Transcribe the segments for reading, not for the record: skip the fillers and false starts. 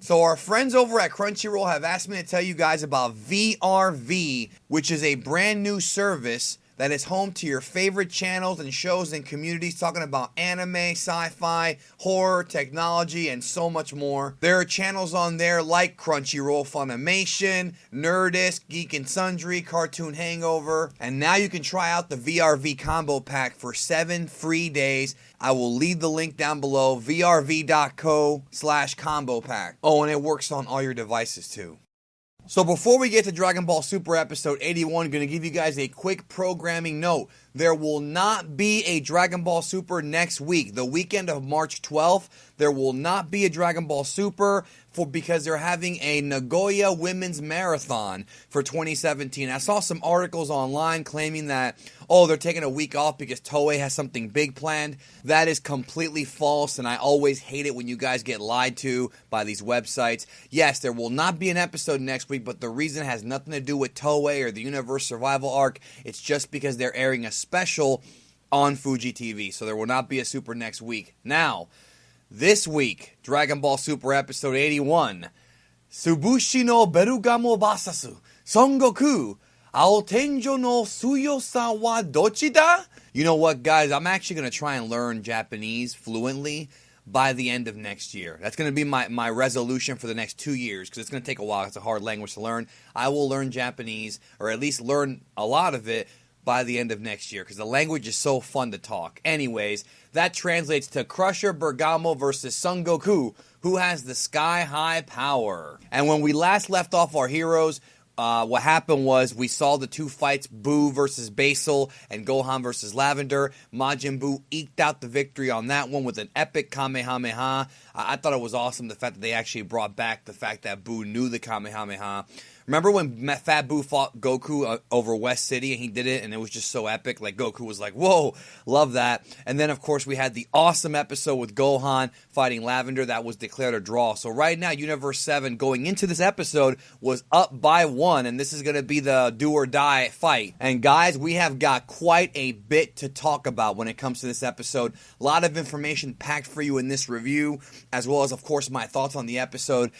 So our friends over at Crunchyroll have asked me to tell you guys about VRV, which is a brand new service that is home to your favorite channels and shows and communities talking about anime, sci-fi, horror, technology, and so much more. There are channels on there like Crunchyroll Funimation, Nerdist, Geek and Sundry, Cartoon Hangover, and now you can try out the VRV combo pack for 7 free days. I will leave the link down below, vrv.co/combo pack. Oh, and it works on all your devices too. So before we get to Dragon Ball Super episode 81, I'm going to give you guys a quick programming note. There will not be a Dragon Ball Super next week. The weekend of March 12th, there will not be a Dragon Ball Super because they're having a Nagoya Women's Marathon for 2017. I saw some articles online claiming that, they're taking a week off because Toei has something big planned. That is completely false, and I always hate it when you guys get lied to by these websites. Yes, there will not be an episode next week, but the reason has nothing to do with Toei or the Universe Survival Arc. It's just because they're airing a special on Fuji TV, so there will not be a Super next week. Now, this week, Dragon Ball Super episode 81, Tsubushi no Bergamo vs. Son Goku, Aotenjo no Suyosa wa dochida? You know what, guys? I'm actually going to try and learn Japanese fluently by the end of next year. That's going to be my resolution for the next 2 years, because it's going to take a while. It's a hard language to learn. I will learn Japanese, or at least learn a lot of it, by the end of next year, because the language is so fun to talk. Anyways, that translates to Crusher Bergamo versus Son Goku, who has the sky-high power. And when we last left off our heroes, what happened was we saw the two fights, Buu versus Basil and Gohan versus Lavender. Majin Buu eked out the victory on that one with an epic Kamehameha. I thought it was awesome, the fact that they actually brought back the fact that Buu knew the Kamehameha. Remember when Fat Buu fought Goku over West City and he did it and it was just so epic? Like, Goku was like, whoa, love that. And then, of course, we had the awesome episode with Gohan fighting Lavender that was declared a draw. So right now, Universe 7 going into this episode was up by 1, and this is going to be the do or die fight. And guys, we have got quite a bit to talk about when it comes to this episode. A lot of information packed for you in this review, as well as, of course, my thoughts on the episode,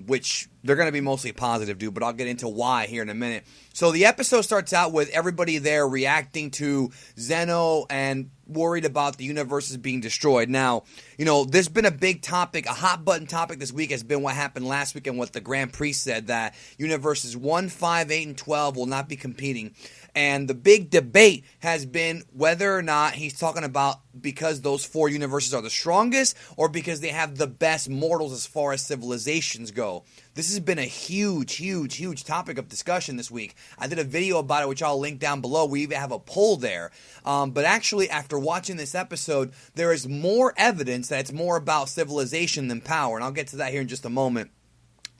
which they're going to be mostly positive, dude, but I'll get into why here in a minute. So the episode starts out with everybody there reacting to Zeno and worried about the universes being destroyed. Now, there's been a big topic, a hot button topic this week has been what happened last week and what the Grand Prix said, that universes 1, 5, 8, and 12 will not be competing. And the big debate has been whether or not he's talking about because those 4 universes are the strongest or because they have the best mortals as far as civilizations go. This has been a huge, huge, huge topic of discussion this week. I did a video about it, which I'll link down below. We even have a poll there. But actually, after watching this episode, there is more evidence that it's more about civilization than power. And I'll get to that here in just a moment.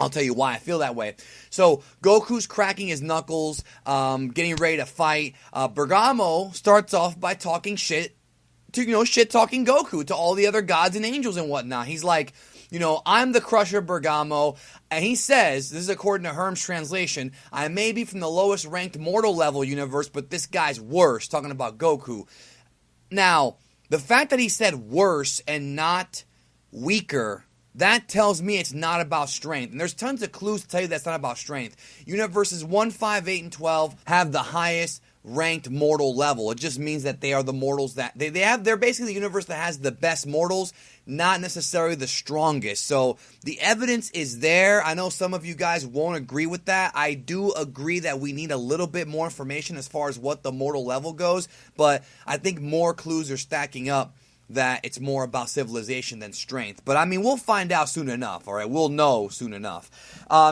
I'll tell you why I feel that way. So, Goku's cracking his knuckles, getting ready to fight. Bergamo starts off by talking shit to, shit-talking Goku to all the other gods and angels and whatnot. He's like, I'm the Crusher Bergamo, and he says, this is according to Herm's translation, I may be from the lowest ranked mortal level universe, but this guy's worse, talking about Goku. Now, the fact that he said worse and not weaker, that tells me it's not about strength. And there's tons of clues to tell you that's not about strength. Universes 1, 5, 8, and 12 have the highest ranked mortal level. It just means that they are the mortals that they're basically the universe that has the best mortals, not necessarily the strongest. So the evidence is there. I know some of you guys won't agree with that. I do agree that we need a little bit more information as far as what the mortal level goes, but I think more clues are stacking up that it's more about civilization than strength. But, we'll find out soon enough, all right? We'll know soon enough.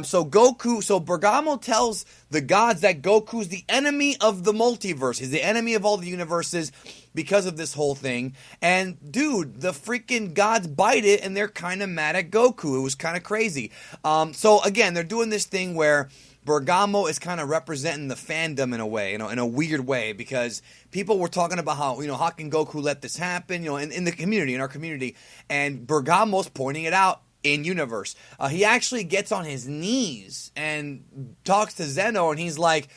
So Bergamo tells the gods that Goku's the enemy of the multiverse. He's the enemy of all the universes because of this whole thing. And, dude, the freaking gods bite it, and they're kind of mad at Goku. It was kind of crazy. So, again, they're doing this thing where Bergamo is kind of representing the fandom in a way, in a weird way, because people were talking about how can Goku let this happen, in the community, in our community, and Bergamo's pointing it out in universe. He actually gets on his knees and talks to Zeno, and he's like,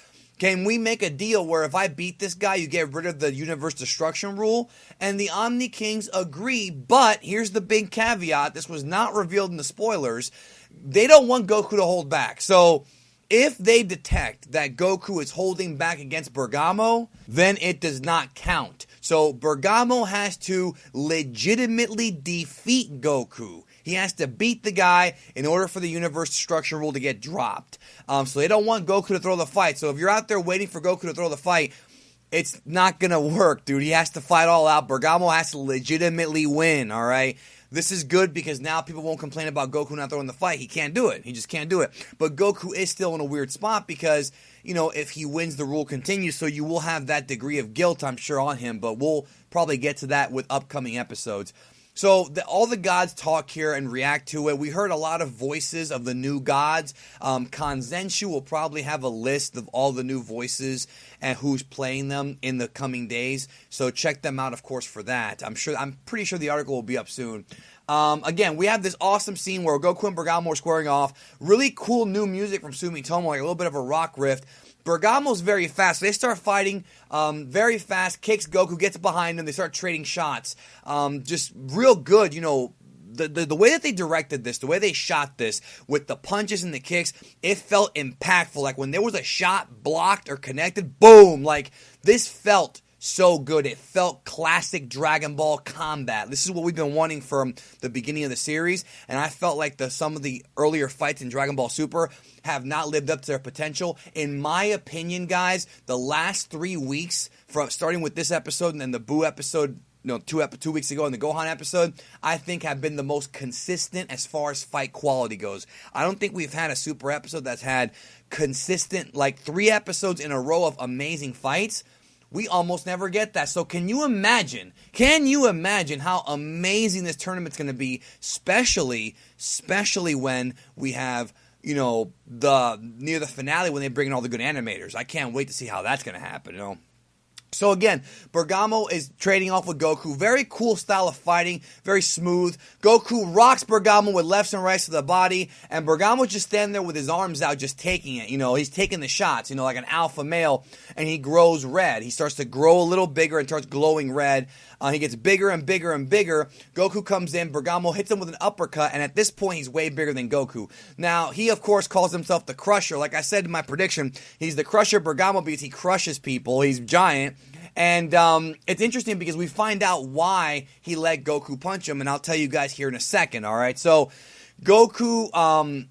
Can we make a deal where if I beat this guy, you get rid of the universe destruction rule? And the Omni Kings agree, but here's the big caveat. This was not revealed in the spoilers. They don't want Goku to hold back. So if they detect that Goku is holding back against Bergamo, then it does not count. So Bergamo has to legitimately defeat Goku. He has to beat the guy in order for the universe destruction rule to get dropped. So they don't want Goku to throw the fight. So if you're out there waiting for Goku to throw the fight, it's not going to work, dude. He has to fight all out. Bergamo has to legitimately win, all right? This is good because now people won't complain about Goku not throwing the fight. He can't do it. He just can't do it. But Goku is still in a weird spot because, you know, if he wins, the rule continues. So you will have that degree of guilt, I'm sure, on him. But we'll probably get to that with upcoming episodes. So all the gods talk here and react to it. We heard a lot of voices of the new gods. Kanzenshu will probably have a list of all the new voices and who's playing them in the coming days. So check them out, of course, for that. I'm pretty sure the article will be up soon. Again, we have this awesome scene where Goku and Bergamo are squaring off. Really cool new music from Sumitomo, like a little bit of a rock riff. Bergamo's very fast. They start fighting very fast, kicks Goku, gets behind him. They start trading shots. Just real good, you know. The way that they directed this, the way they shot this with the punches and the kicks, it felt impactful. Like when there was a shot blocked or connected, boom. Like this felt so good. It felt classic Dragon Ball combat. This is what we've been wanting from the beginning of the series, and I felt like some of the earlier fights in Dragon Ball Super have not lived up to their potential. In my opinion, guys, the last 3 weeks, from starting with this episode and then the Buu episode, 2 weeks ago and the Gohan episode, I think have been the most consistent as far as fight quality goes. I don't think we've had a Super episode that's had consistent, like 3 episodes in a row of amazing fights. We almost never get that. So can you imagine how amazing this tournament's going to be, especially when we have, near the finale when they bring in all the good animators. I can't wait to see how that's going to happen, So again, Bergamo is trading off with Goku. Very cool style of fighting, very smooth. Goku rocks Bergamo with lefts and rights to the body, and Bergamo's just standing there with his arms out, just taking it. He's taking the shots, like an alpha male, and he grows red. He starts to grow a little bigger and starts glowing red. He gets bigger and bigger and bigger. Goku comes in, Bergamo hits him with an uppercut, and at this point, he's way bigger than Goku. Now, he, of course, calls himself the Crusher. Like I said in my prediction, he's the Crusher Bergamo because he crushes people. He's giant. And it's interesting because we find out why he let Goku punch him, and I'll tell you guys here in a second, all right? So Goku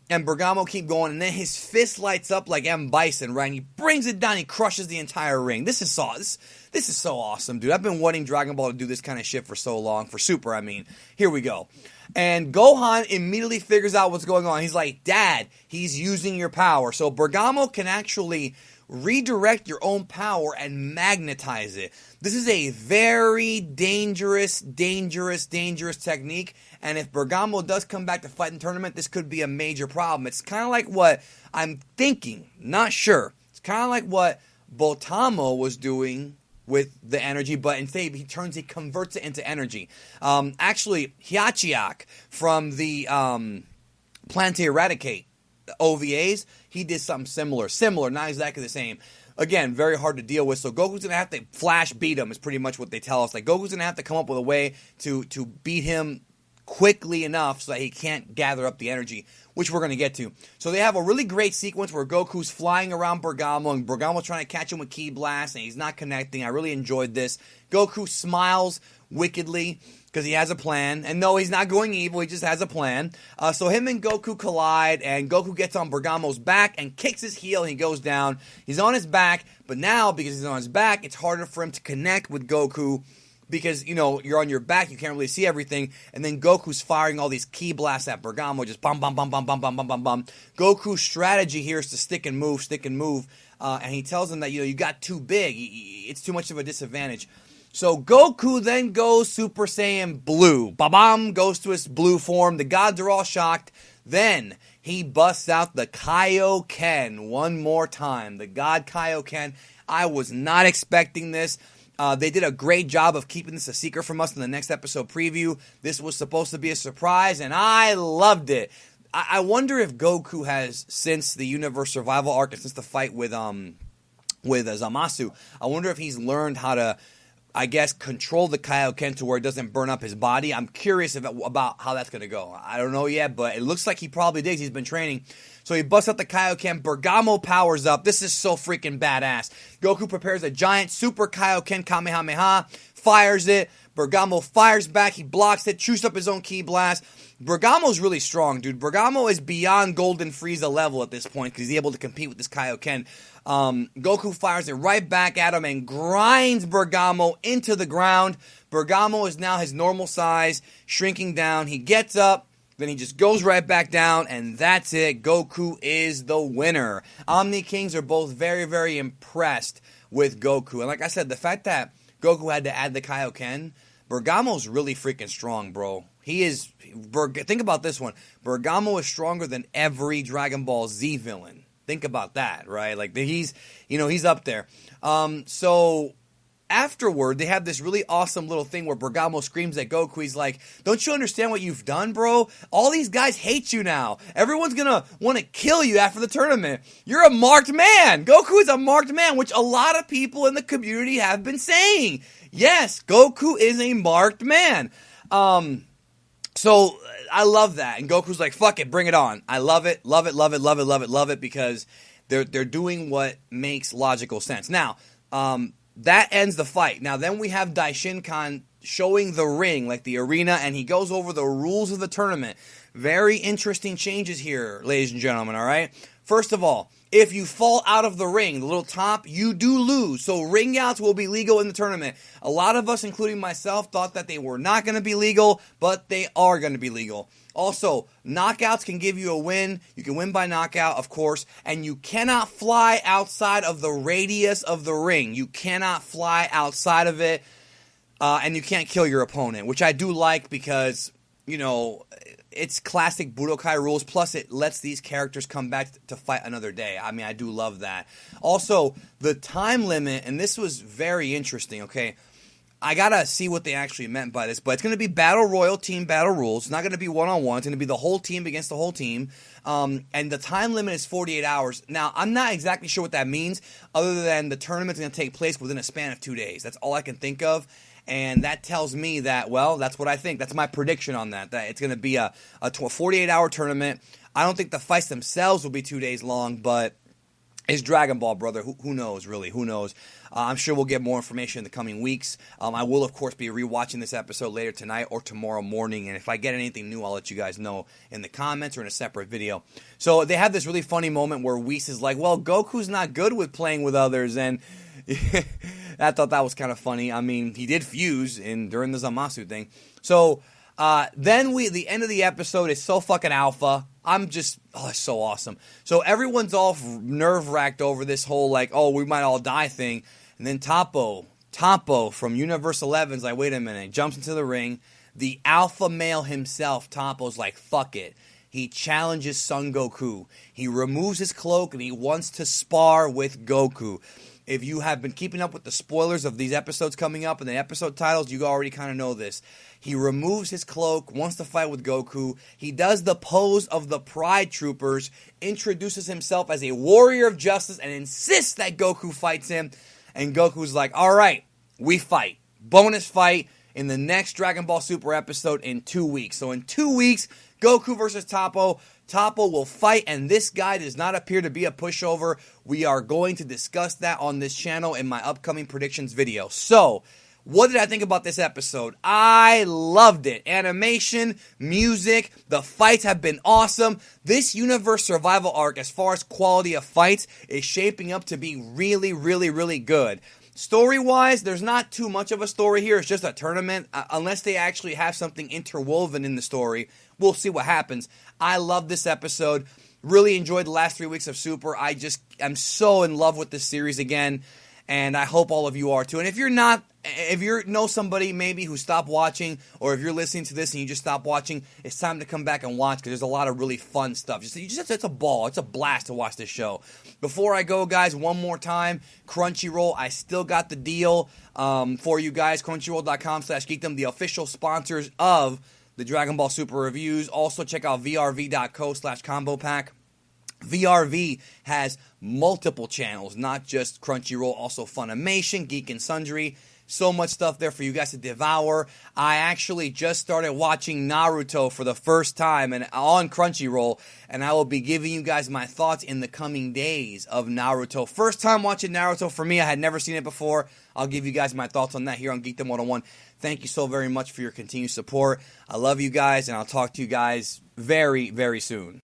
and Bergamo keep going, and then his fist lights up like M. Bison, right? And he brings it down, he crushes the entire ring. This is so awesome, dude. I've been wanting Dragon Ball to do this kind of shit for so long, for Super, I mean. Here we go. And Gohan immediately figures out what's going on. He's like, Dad, he's using your power. So Bergamo can actually redirect your own power and magnetize it. This is a very dangerous technique, and if Bergamo does come back to fight in the tournament, this could be a major problem. It's kind of like what I'm thinking, not sure. It's kind of like what Botamo was doing with the energy, but instead he converts it into energy. Actually, Hyachiak from the Plan to Eradicate OVAs, he did something similar, not exactly the same. Again, very hard to deal with. So Goku's gonna have to flash beat him is pretty much what they tell us. Like Goku's gonna have to come up with a way to beat him quickly enough so that he can't gather up the energy, which we're gonna get to. So they have a really great sequence where Goku's flying around Bergamo and Bergamo's trying to catch him with Ki Blast and he's not connecting. I really enjoyed this. Goku smiles wickedly because he has a plan. And no, he's not going evil. He just has a plan. So him and Goku collide, and Goku gets on Bergamo's back and kicks his heel, and he goes down. He's on his back, but now, because he's on his back, it's harder for him to connect with Goku because, you're on your back, you can't really see everything. And then Goku's firing all these Ki Blasts at Bergamo, just bum, bum, bum, bum, bum, bum, bum, bum, bum. Goku's strategy here is to stick and move. And he tells him that, you got too big. It's too much of a disadvantage. So Goku then goes Super Saiyan Blue. Ba-bam, goes to his blue form. The gods are all shocked. Then he busts out the Kaioken one more time. The god Kaioken. I was not expecting this. They did a great job of keeping this a secret from us in the next episode preview. This was supposed to be a surprise, and I loved it. I wonder if Goku has, since the Universe Survival arc and since the fight with with Zamasu. I wonder if he's learned how to, I guess, control the Kaioken to where it doesn't burn up his body. I'm curious about how that's going to go. I don't know yet, but it looks like he probably digs. He's been training. So he busts out the Kaioken. Bergamo powers up. This is so freaking badass. Goku prepares a giant Super Kaioken Kamehameha, fires it. Bergamo fires back. He blocks it, chews up his own Ki Blast. Bergamo's really strong, dude. Bergamo is beyond Golden Frieza level at this point because he's able to compete with this Kaioken. Goku fires it right back at him and grinds Bergamo into the ground. Bergamo is now his normal size, shrinking down. He gets up, then he just goes right back down, and that's it. Goku is the winner. Omni Kings are both very, very impressed with Goku. And like I said, the fact that Goku had to add the Kaioken, Bergamo's really freaking strong, bro. He is. Think about this one. Bergamo is stronger than every Dragon Ball Z villain. Think about that, right? Like he's up there. So afterward, they have this really awesome little thing where Bergamo screams at Goku. He's like, "Don't you understand what you've done, bro? All these guys hate you now. Everyone's gonna want to kill you after the tournament. You're a marked man. Goku is a marked man," which a lot of people in the community have been saying. Yes, Goku is a marked man. So I love that. And Goku's like, fuck it, bring it on. I love it, love it, love it, love it, love it, love it, because they're doing what makes logical sense. Now, that ends the fight. Now, then we have Daishinkan showing the ring, like the arena, and he goes over the rules of the tournament. Very interesting changes here, ladies and gentlemen, all right? First of all, if you fall out of the ring, the little top, you do lose. So ring outs will be legal in the tournament. A lot of us, including myself, thought that they were not going to be legal, but they are going to be legal. Also, knockouts can give you a win. You can win by knockout, of course, and you cannot fly outside of the radius of the ring. You cannot fly outside of it, and you can't kill your opponent, which I do like because, you know, it's classic Budokai rules, plus it lets these characters come back to fight another day. I mean, I do love that. Also, the time limit, and this was very interesting, okay? I gotta see what they actually meant by this, but it's gonna be Battle Royal team battle rules. It's not gonna be one-on-one. It's gonna be the whole team against the whole team. And the time limit is 48 hours. Now, I'm not exactly sure what that means, other than the tournament's gonna take place within a span of 2 days. That's all I can think of. And that tells me that, well, that's what I think. That's my prediction on that it's going to be a 48-hour tournament. I don't think the fights themselves will be 2 days long, but it's Dragon Ball, brother. Who knows, really? Who knows? I'm sure we'll get more information in the coming weeks. I will, of course, be rewatching this episode later tonight or tomorrow morning. And if I get anything new, I'll let you guys know in the comments or in a separate video. So they have this really funny moment where Whis is like, well, Goku's not good with playing with others. And I thought that was kind of funny. I mean, he did fuse during the Zamasu thing. So then the end of the episode is so fucking alpha. It's so awesome. So everyone's all nerve-wracked over this whole, like, oh, we might all die thing. And then Toppo from Universe 11's like, wait a minute, jumps into the ring. The alpha male himself, Toppo's like, fuck it. He challenges Son Goku. He removes his cloak and he wants to spar with Goku. If you have been keeping up with the spoilers of these episodes coming up and the episode titles, you already kind of know this. He removes his cloak, wants to fight with Goku. He does the pose of the Pride Troopers, introduces himself as a warrior of justice, and insists that Goku fights him. And Goku's like, all right, we fight. Bonus fight in the next Dragon Ball Super episode in 2 weeks. So in 2 weeks, Goku versus Toppo. Toppo will fight, and this guy does not appear to be a pushover. We are going to discuss that on this channel in my upcoming predictions video. So, what did I think about this episode? I loved it. Animation, music, the fights have been awesome. This Universe Survival arc, as far as quality of fights, is shaping up to be really, really, really good. Story-wise, there's not too much of a story here. It's just a tournament. Unless they actually have something interwoven in the story, we'll see what happens. I love this episode. Really enjoyed the last 3 weeks of Super. I'm so in love with this series again, and I hope all of you are too. And if you're not, if you know somebody maybe who stopped watching, or if you're listening to this and you just stopped watching, it's time to come back and watch because there's a lot of really fun stuff. It's a ball. It's a blast to watch this show. Before I go, guys, one more time, Crunchyroll, I still got the deal for you guys. Crunchyroll.com/geekdom, the official sponsors of the Dragon Ball Super reviews. Also, check out vrv.co/combo pack. VRV has multiple channels, not just Crunchyroll, also Funimation, Geek and Sundry. So much stuff there for you guys to devour. I actually just started watching Naruto for the first time and on Crunchyroll, and I will be giving you guys my thoughts in the coming days of Naruto. First time watching Naruto for me. I had never seen it before. I'll give you guys my thoughts on that here on Geekdom 101. Thank you so very much for your continued support. I love you guys, and I'll talk to you guys very, very soon.